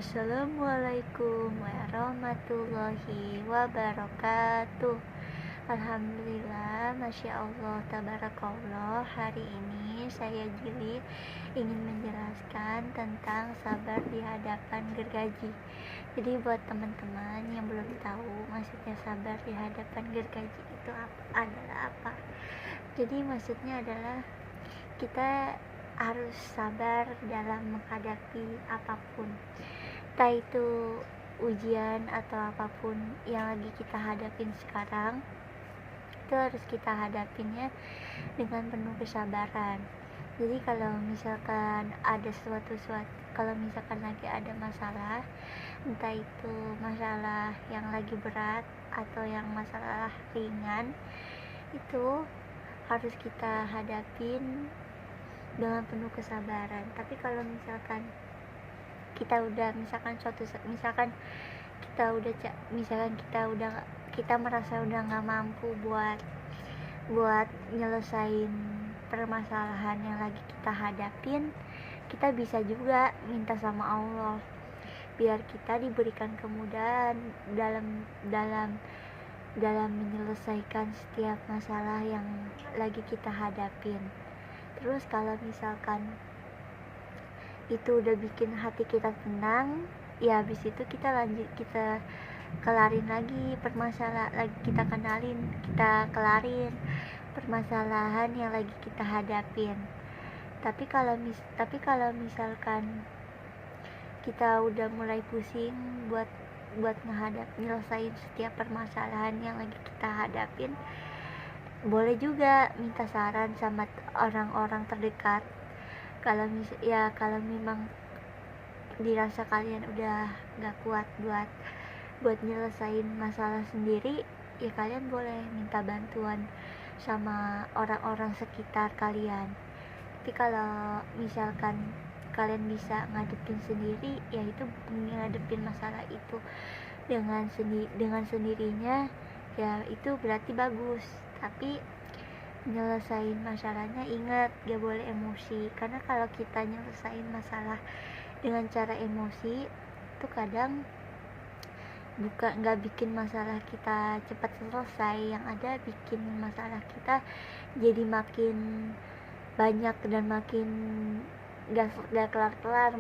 Assalamualaikum warahmatullahi wabarakatuh. Alhamdulillah, Masya Allah, Tabarakallah. Hari ini saya Jili ingin menjelaskan tentang sabar di hadapan gergaji. Jadi buat teman-teman yang belum tahu maksudnya sabar di hadapan gergaji itu adalah apa. Jadi maksudnya adalah kita harus sabar dalam menghadapi apapun, entah itu ujian atau apapun yang lagi kita hadapin sekarang. Itu harus kita hadapinnya dengan penuh kesabaran. Jadi kalau misalkan ada kalau misalkan lagi ada masalah, entah itu masalah yang lagi berat atau yang masalah ringan, itu harus kita hadapin dengan penuh kesabaran. Tapi kalau misalkan kita udah kita merasa udah nggak mampu buat nyelesain permasalahan yang lagi kita hadapin, kita bisa juga minta sama Allah biar kita diberikan kemudahan dalam menyelesaikan setiap masalah yang lagi kita hadapin. Terus kalau misalkan itu udah bikin hati kita tenang, ya habis itu kita kelarin lagi kita kelarin permasalahan yang lagi kita hadapin. Tapi kalau misalkan kita udah mulai pusing buat nyelesain setiap permasalahan yang lagi kita hadapin, boleh juga minta saran sama orang-orang terdekat. Kalau memang dirasa kalian udah gak kuat buat nyelesain masalah sendiri, ya kalian boleh minta bantuan sama orang-orang sekitar kalian. Tapi kalau misalkan kalian bisa ngadepin sendiri, ya itu ngadepin masalah itu dengan sendirinya, ya itu berarti bagus. Tapi nyelesain masalahnya, ingat gak boleh emosi, karena kalau kita nyelesain masalah dengan cara emosi itu kadang nggak bikin masalah kita cepat selesai, yang ada bikin masalah kita jadi makin banyak dan makin gak kelar-kelar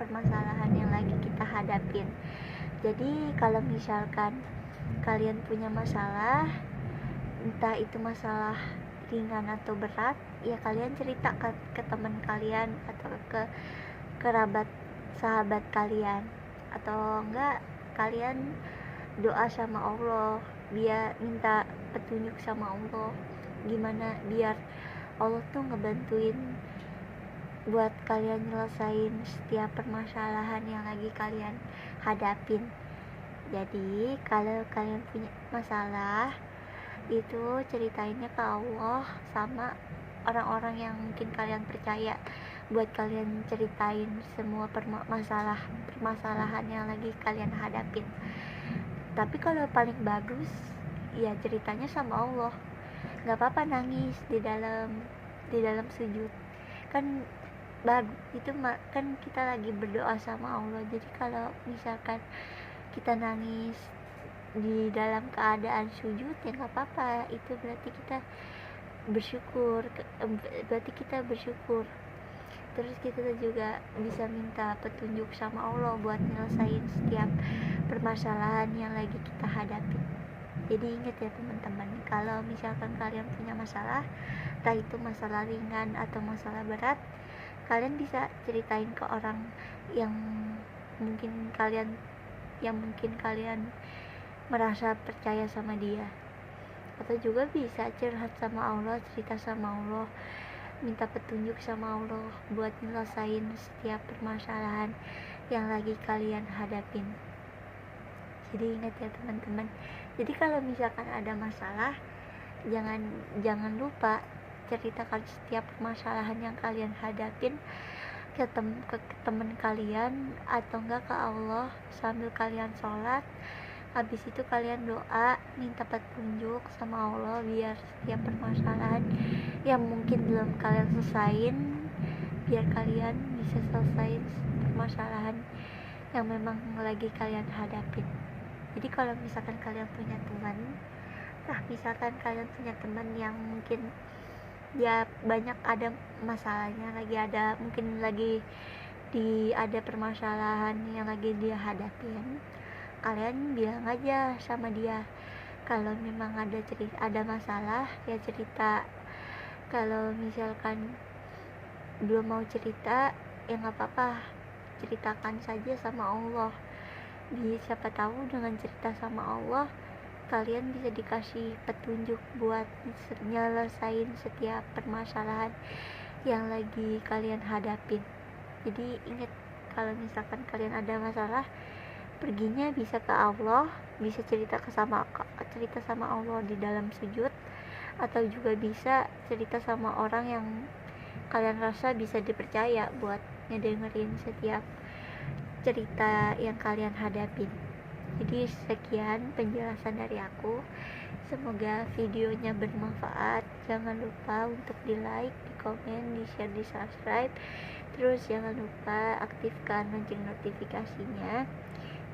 permasalahan yang lagi kita hadapin. Jadi kalau misalkan kalian punya masalah, entah itu masalah ringan atau berat, ya kalian cerita ke teman kalian atau ke kerabat sahabat kalian, atau enggak kalian doa sama Allah, biar minta petunjuk sama Allah gimana biar Allah tuh ngebantuin buat kalian nyelesain setiap permasalahan yang lagi kalian hadapin. Jadi kalau kalian punya masalah, itu ceritainnya ke Allah sama orang-orang yang mungkin kalian percaya, buat kalian ceritain semua permasalahan yang lagi kalian hadapin. Tapi kalau paling bagus, ya ceritanya sama Allah. Gak apa-apa nangis di dalam sujud, kan bagus itu kan kita lagi berdoa sama Allah. Jadi kalau misalkan kita nangis di dalam keadaan sujud, ya nggak apa-apa, itu berarti kita bersyukur. Terus kita juga bisa minta petunjuk sama Allah buat nyelesain setiap permasalahan yang lagi kita hadapi. Jadi ingat ya teman-teman, kalau misalkan kalian punya masalah, entah itu masalah ringan atau masalah berat, kalian bisa ceritain ke orang yang mungkin kalian merasa percaya sama dia, atau juga bisa curhat sama Allah, cerita sama Allah, minta petunjuk sama Allah buat nyelesain setiap permasalahan yang lagi kalian hadapin. Jadi ingat ya teman-teman, jadi kalau misalkan ada masalah, jangan lupa ceritakan setiap permasalahan yang kalian hadapin ke teman kalian, atau enggak ke Allah sambil kalian sholat. Habis itu kalian doa, minta petunjuk sama Allah biar setiap permasalahan yang mungkin belum kalian selesain biar kalian bisa selesai permasalahan yang memang lagi kalian hadapin. Jadi kalau misalkan kalian punya teman, yang mungkin dia banyak ada masalahnya, ada permasalahan yang lagi dia hadapin, kalian bilang aja sama dia kalau memang ada masalah ya cerita. Kalau misalkan belum mau cerita ya nggak apa-apa, ceritakan saja sama Allah. Siapa tahu dengan cerita sama Allah kalian bisa dikasih petunjuk buat nyelesain setiap permasalahan yang lagi kalian hadapin. Jadi ingat, kalau misalkan kalian ada masalah, perginya bisa ke Allah, bisa cerita sama Allah di dalam sujud, atau juga bisa cerita sama orang yang kalian rasa bisa dipercaya buat ngedengerin setiap cerita yang kalian hadapin. Jadi sekian penjelasan dari aku, semoga videonya bermanfaat. Jangan lupa untuk di like, di komen, di share, di subscribe. Terus jangan lupa aktifkan lonceng notifikasinya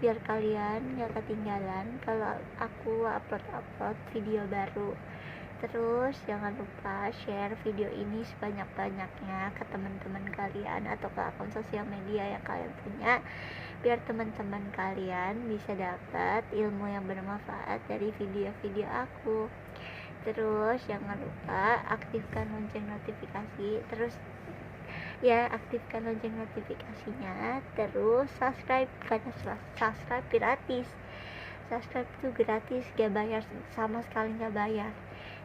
biar kalian gak ketinggalan kalau aku upload video baru. Terus jangan lupa share video ini sebanyak-banyaknya ke teman-teman kalian atau ke akun sosial media yang kalian punya, biar teman-teman kalian bisa dapat ilmu yang bermanfaat dari video-video aku. Terus jangan lupa aktifkan lonceng notifikasi, aktifkan lonceng notifikasinya. Terus subscribe, karena subscribe gratis. Subscribe itu gratis, gak bayar, sama sekali gak bayar.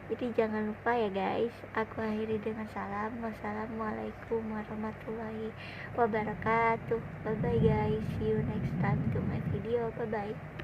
Jadi jangan lupa ya guys. Aku akhiri dengan salam. Wassalamualaikum warahmatullahi wabarakatuh. Bye bye guys, see you next time to my video. Bye bye.